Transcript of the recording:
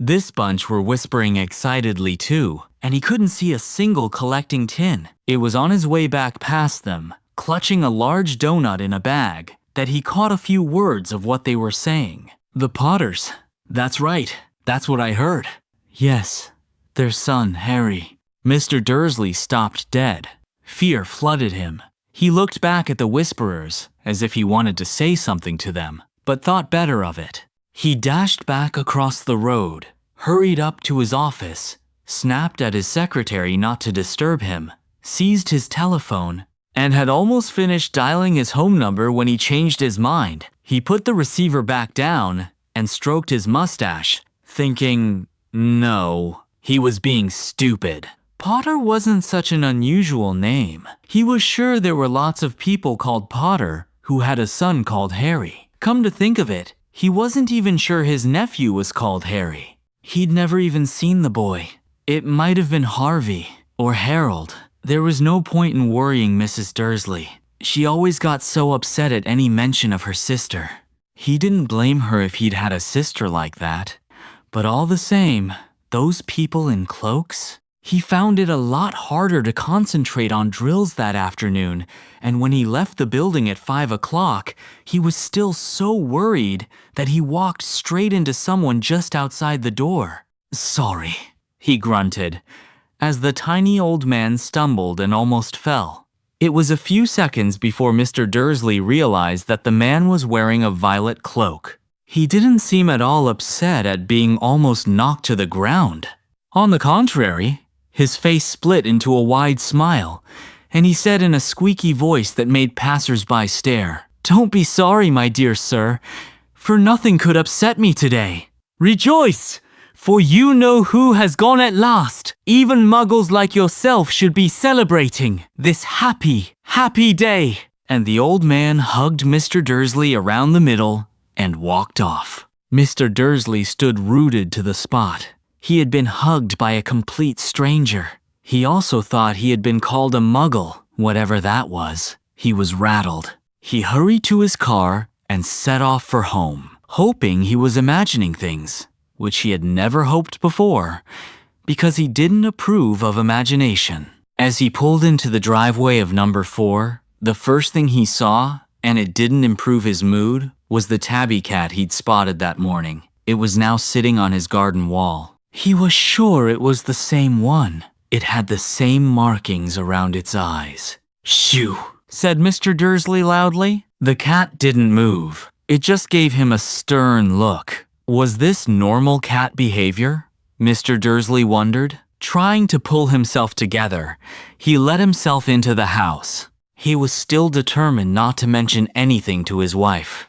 This bunch were whispering excitedly too, and he couldn't see a single collecting tin. It was on his way back past them, clutching a large donut in a bag, that he caught a few words of what they were saying. The Potters. That's right. That's what I heard. Yes, their son, Harry. Mr. Dursley stopped dead. Fear flooded him. He looked back at the whisperers as if he wanted to say something to them, but thought better of it. He dashed back across the road, hurried up to his office, snapped at his secretary not to disturb him, seized his telephone, and had almost finished dialing his home number when he changed his mind. He put the receiver back down and stroked his mustache, thinking, no, he was being stupid. Potter wasn't such an unusual name. He was sure there were lots of people called Potter who had a son called Harry. Come to think of it, he wasn't even sure his nephew was called Harry. He'd never even seen the boy. It might have been Harvey or Harold. There was no point in worrying Mrs. Dursley. She always got so upset at any mention of her sister. He didn't blame her if he'd had a sister like that. But all the same, those people in cloaks? He found it a lot harder to concentrate on drills that afternoon, and when he left the building at 5 o'clock, he was still so worried that he walked straight into someone just outside the door. Sorry, he grunted, as the tiny old man stumbled and almost fell. It was a few seconds before Mr. Dursley realized that the man was wearing a violet cloak. He didn't seem at all upset at being almost knocked to the ground. On the contrary, his face split into a wide smile, and he said in a squeaky voice that made passers-by stare, "Don't be sorry, my dear sir, for nothing could upset me today. Rejoice, for you know who has gone at last. Even muggles like yourself should be celebrating this happy, happy day." And the old man hugged Mr. Dursley around the middle and walked off. Mr. Dursley stood rooted to the spot. He had been hugged by a complete stranger. He also thought he had been called a muggle, whatever that was. He was rattled. He hurried to his car and set off for home, hoping he was imagining things, which he had never hoped before, because he didn't approve of imagination. As he pulled into the driveway of number 4, the first thing he saw, and it didn't improve his mood, was the tabby cat he'd spotted that morning. It was now sitting on his garden wall. He was sure it was the same one. It had the same markings around its eyes. "Shoo," said Mr. Dursley loudly. The cat didn't move. It just gave him a stern look. Was this normal cat behavior? Mr. Dursley wondered. Trying to pull himself together, he let himself into the house. He was still determined not to mention anything to his wife.